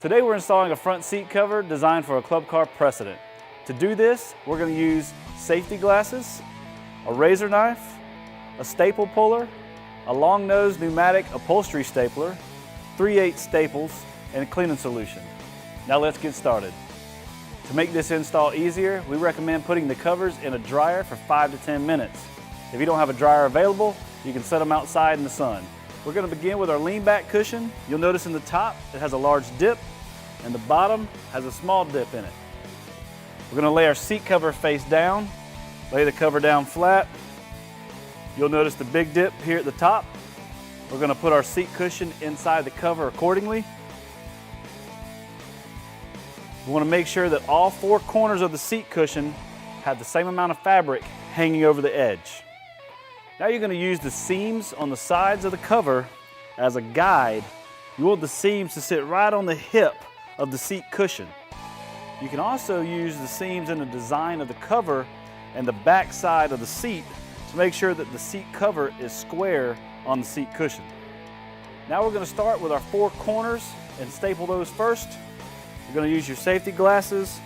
Today we're installing a front seat cover designed for a club car Precedent. To do this, we're going to use safety glasses, a razor knife, a staple puller, a long-nosed pneumatic upholstery stapler, 3/8 staples, and a cleaning solution. Now let's get started. To make this install easier, we recommend putting the covers in a dryer for 5 to 10 minutes. If you don't have a dryer available, you can set them outside in the sun. We're going to begin with our lean back cushion. You'll notice in the top it has a large dip and the bottom has a small dip in it. We're going to lay our seat cover face down, lay the cover down flat. You'll notice the big dip here at the top. We're going to put our seat cushion inside the cover accordingly. We want to make sure that all 4 corners of the seat cushion have the same amount of fabric hanging over the edge. Now you're going to use the seams on the sides of the cover as a guide. You want the seams to sit right on the hip of the seat cushion. You can also use the seams in the design of the cover and the back side of the seat to make sure that the seat cover is square on the seat cushion. Now we're going to start with our 4 corners and staple those first. You're going to use your safety glasses.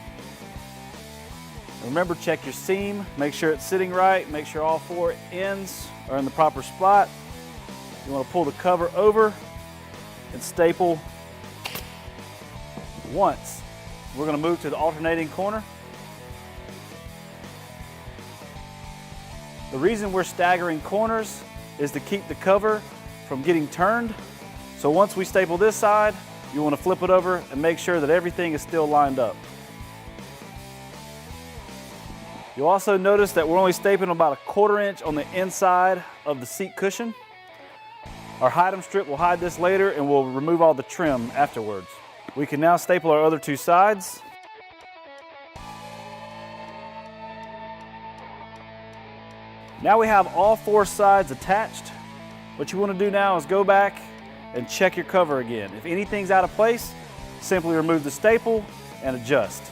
Remember, check your seam, make sure it's sitting right, make sure all 4 ends are in the proper spot. You want to pull the cover over and staple once. We're going to move to the alternating corner. The reason we're staggering corners is to keep the cover from getting turned. So once we staple this side, you want to flip it over and make sure that everything is still lined up. You'll also notice that we're only stapling about 1/4 inch on the inside of the seat cushion. Our hide-em strip will hide this later and we'll remove all the trim afterwards. We can now staple our other 2 sides. Now we have all 4 sides attached. What you want to do now is go back and check your cover again. If anything's out of place, simply remove the staple and adjust.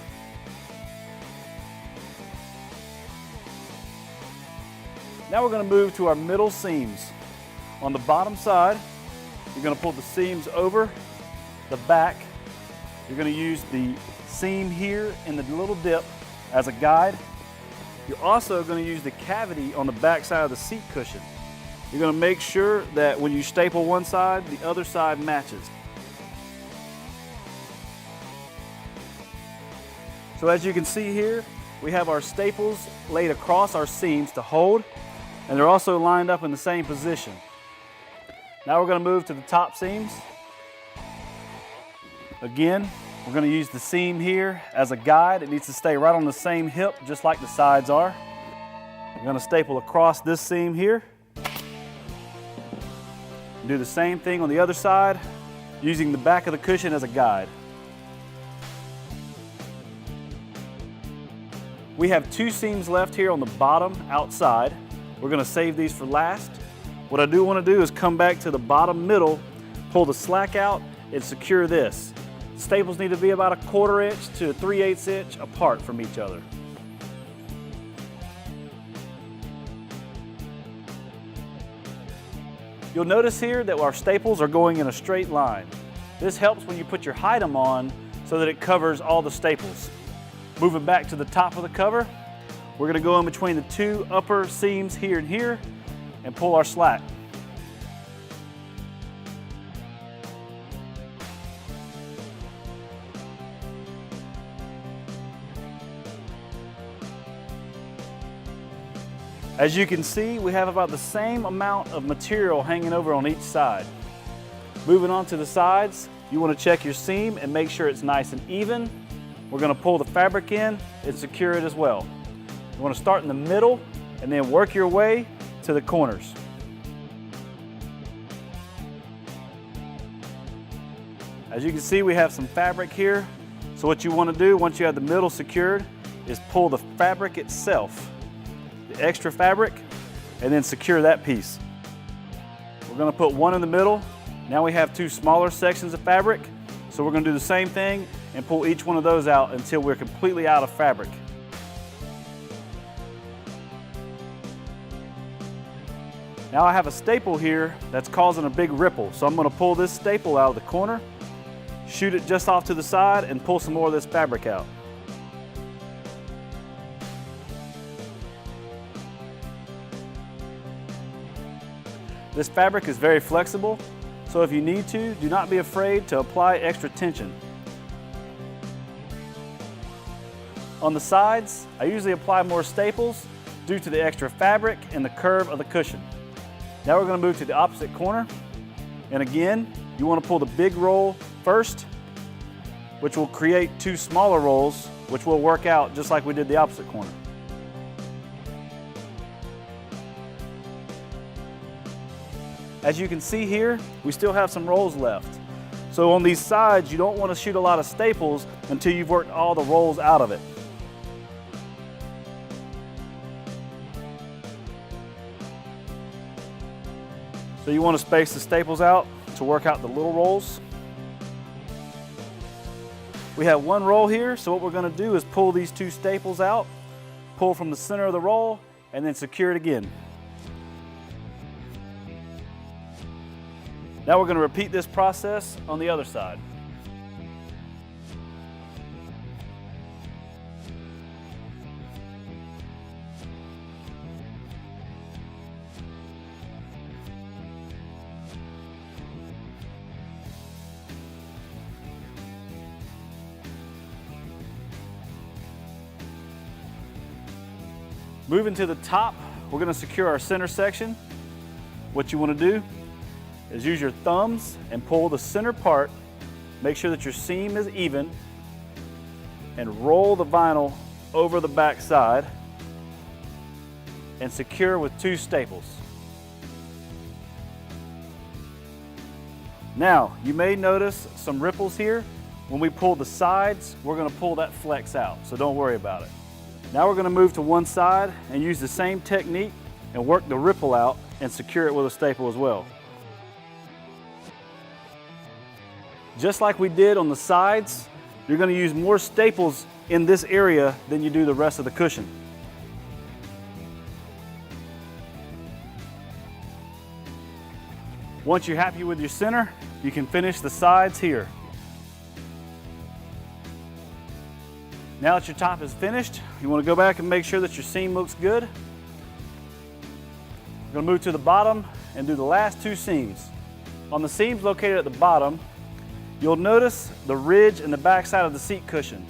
Now we're going to move to our middle seams. On the bottom side, you're going to pull the seams over the back. You're going to use the seam here in the little dip as a guide. You're also going to use the cavity on the back side of the seat cushion. You're going to make sure that when you staple one side, the other side matches. So as you can see here, we have our staples laid across our seams to hold, and they're also lined up in the same position. Now we're going to move to the top seams. Again, we're going to use the seam here as a guide. It needs to stay right on the same hip, just like the sides are. We're going to staple across this seam here. Do the same thing on the other side, using the back of the cushion as a guide. We have 2 seams left here on the bottom outside. We're going to save these for last. What I do want to do is come back to the bottom middle, pull the slack out, and secure this. The staples need to be about 1/4 inch to 3/8 inch apart from each other. You'll notice here that our staples are going in a straight line. This helps when you put your hide-em on so that it covers all the staples. Moving back to the top of the cover, we're going to go in between the 2 upper seams here and here and pull our slack. As you can see, we have about the same amount of material hanging over on each side. Moving on to the sides, you want to check your seam and make sure it's nice and even. We're going to pull the fabric in and secure it as well. You want to start in the middle and then work your way to the corners. As you can see, we have some fabric here. So what you want to do once you have the middle secured is pull the fabric itself, the extra fabric, and then secure that piece. We're going to put one in the middle. Now we have 2 smaller sections of fabric. So we're going to do the same thing and pull each one of those out until we're completely out of fabric. Now I have a staple here that's causing a big ripple. So I'm going to pull this staple out of the corner shoot it just off to the side and pull some more of this fabric out. This fabric is very flexible, so if you need to, do not be afraid to apply extra tension. On the sides, I usually apply more staples due to the extra fabric and the curve of the cushion. Now we're going to move to the opposite corner, and again, you want to pull the big roll first, which will create two smaller rolls, which will work out just like we did the opposite corner. As you can see here, we still have some rolls left. So on these sides, you don't want to shoot a lot of staples until you've worked all the rolls out of it. So you want to space the staples out to work out the little rolls. We have one roll here, so what we're going to do is pull these two staples out, pull from the center of the roll, and then secure it again. Now we're going to repeat this process on the other side. Moving to the top, we're going to secure our center section. What you want to do is use your thumbs and pull the center part. Make sure that your seam is even and roll the vinyl over the back side and secure with two staples. Now, you may notice some ripples here. When we pull the sides, we're going to pull that flex out, so don't worry about it. Now we're going to move to one side and use the same technique and work the ripple out and secure it with a staple as well. Just like we did on the sides, you're going to use more staples in this area than you do the rest of the cushion. Once you're happy with your center, you can finish the sides here. Now that your top is finished, you want to go back and make sure that your seam looks good. We're going to move to the bottom and do the last two seams. On the seams located at the bottom, you'll notice the ridge in the back side of the seat cushion.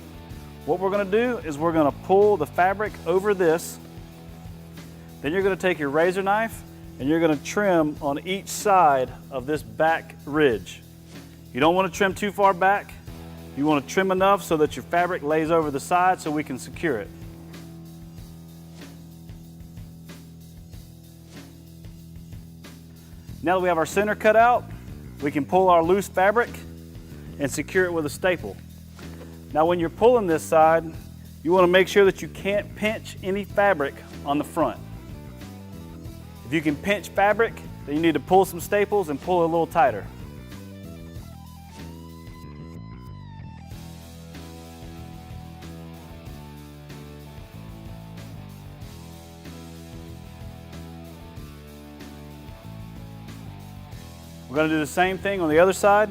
What we're going to do is we're going to pull the fabric over this. Then you're going to take your razor knife and you're going to trim on each side of this back ridge. You don't want to trim too far back. You want to trim enough so that your fabric lays over the side so we can secure it. Now that we have our center cut out, we can pull our loose fabric and secure it with a staple. Now when you're pulling this side, you want to make sure that you can't pinch any fabric on the front. If you can pinch fabric, then you need to pull some staples and pull it a little tighter. We're going to do the same thing on the other side.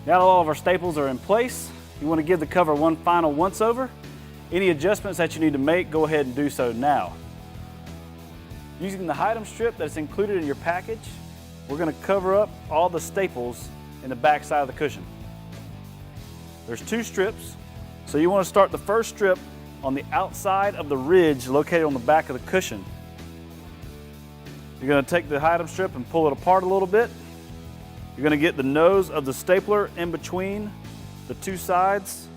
Now that all of our staples are in place, you want to give the cover one final once over. Any adjustments that you need to make, go ahead and do so now. Using the item strip that's included in your package, we're going to cover up all the staples in the back side of the cushion. There's two strips, so you want to start the first strip on the outside of the ridge located on the back of the cushion. You're going to take the item strip and pull it apart a little bit. You're going to get the nose of the stapler in between the two sides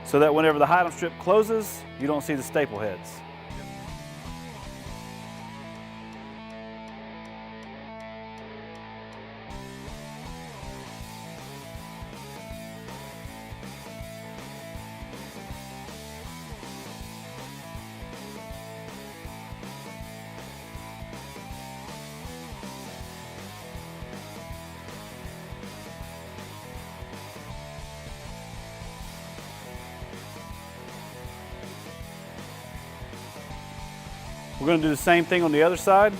so that whenever the item strip closes, you don't see the staple heads. We're going to do the same thing on the other side.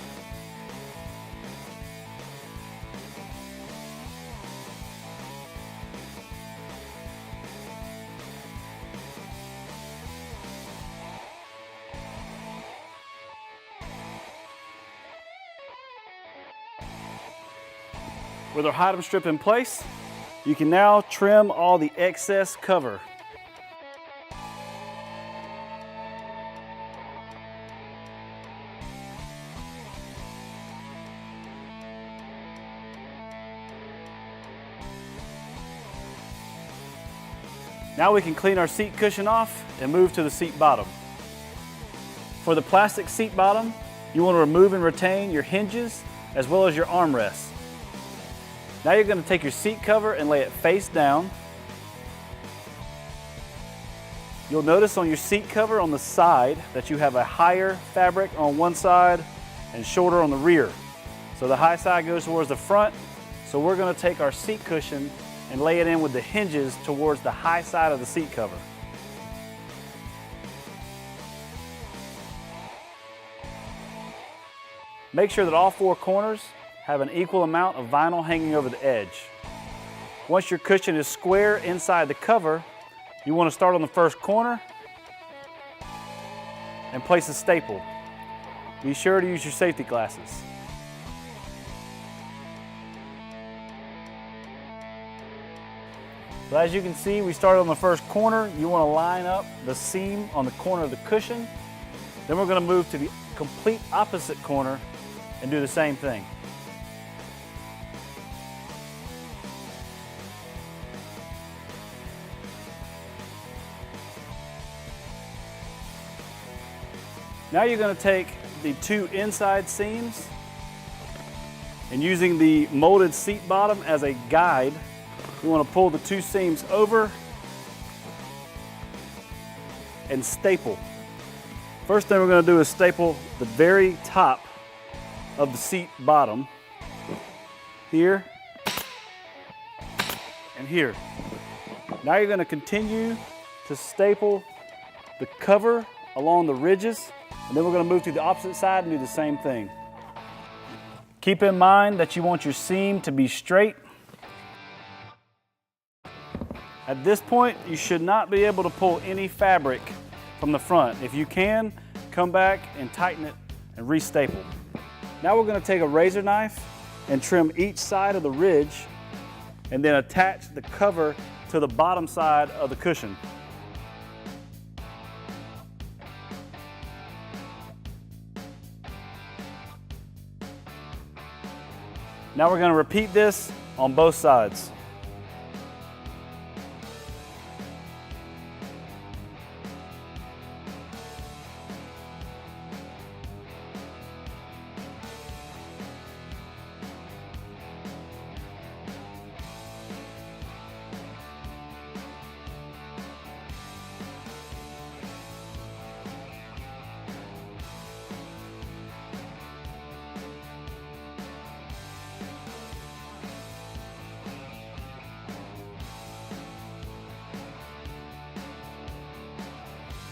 With our item strip in place, you can now trim all the excess cover. Now we can clean our seat cushion off and move to the seat bottom. For the plastic seat bottom, you want to remove and retain your hinges as well as your armrests. Now you're going to take your seat cover and lay it face down. You'll notice on your seat cover on the side that you have a higher fabric on one side and shorter on the rear. So the high side goes towards the front. So we're going to take our seat cushion and lay it in with the hinges towards the high side of the seat cover. Make sure that all four corners have an equal amount of vinyl hanging over the edge. Once your cushion is square inside the cover, you want to start on the first corner and place a staple. Be sure to use your safety glasses. So as you can see, we started on the first corner. You want to line up the seam on the corner of the cushion. Then we're going to move to the complete opposite corner and do the same thing. Now you're going to take the two inside seams and using the molded seat bottom as a guide, you want to pull the two seams over and staple. First thing we're going to do is staple the very top of the seat bottom here and here. Now you're going to continue to staple the cover along the ridges, and then we're going to move to the opposite side and do the same thing. Keep in mind that you want your seam to be straight. At this point, you should not be able to pull any fabric from the front. If you can, come back and tighten it and re-staple. Now we're going to take a razor knife and trim each side of the ridge and then attach the cover to the bottom side of the cushion. Now we're going to repeat this on both sides.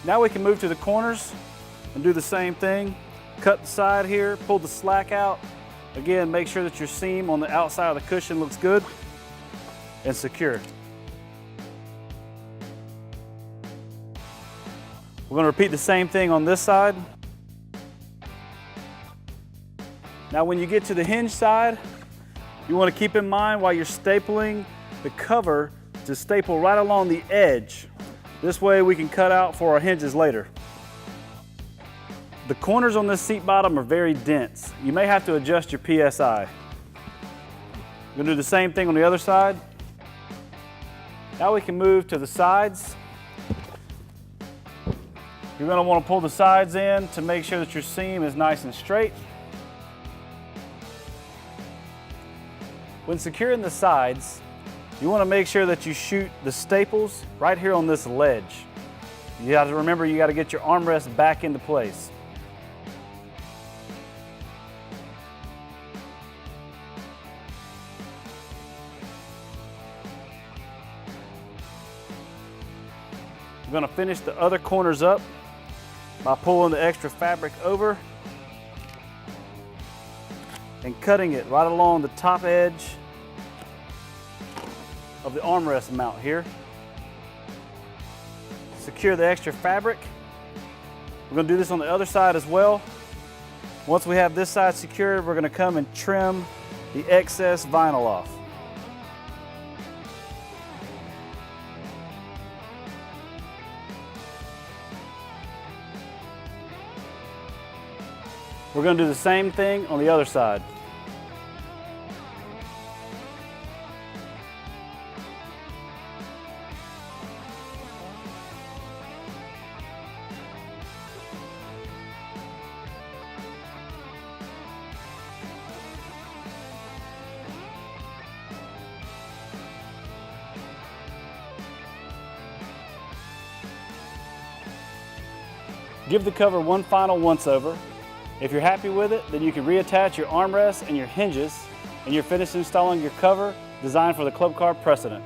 Now we can move to the corners and do the same thing. Cut the side here, pull the slack out. Again, make sure that your seam on the outside of the cushion looks good and secure. We're going to repeat the same thing on this side. Now when you get to the hinge side, you want to keep in mind while you're stapling the cover to staple right along the edge. This way we can cut out for our hinges later. The corners on this seat bottom are very dense. You may have to adjust your PSI. We're going to do the same thing on the other side. Now we can move to the sides. You're going to want to pull the sides in to make sure that your seam is nice and straight. When securing the sides, you want to make sure that you shoot the staples right here on this ledge. You have to remember you got to get your armrest back into place. We're going to finish the other corners up by pulling the extra fabric over and cutting it right along the top edge of the armrest mount here. Secure the extra fabric. We're going to do this on the other side as well. Once we have this side secured, we're going to come and trim the excess vinyl off. We're going to do the same thing on the other side. Give the cover one final once-over. If you're happy with it, then you can reattach your armrests and your hinges, and you're finished installing your cover designed for the Club Car Precedent.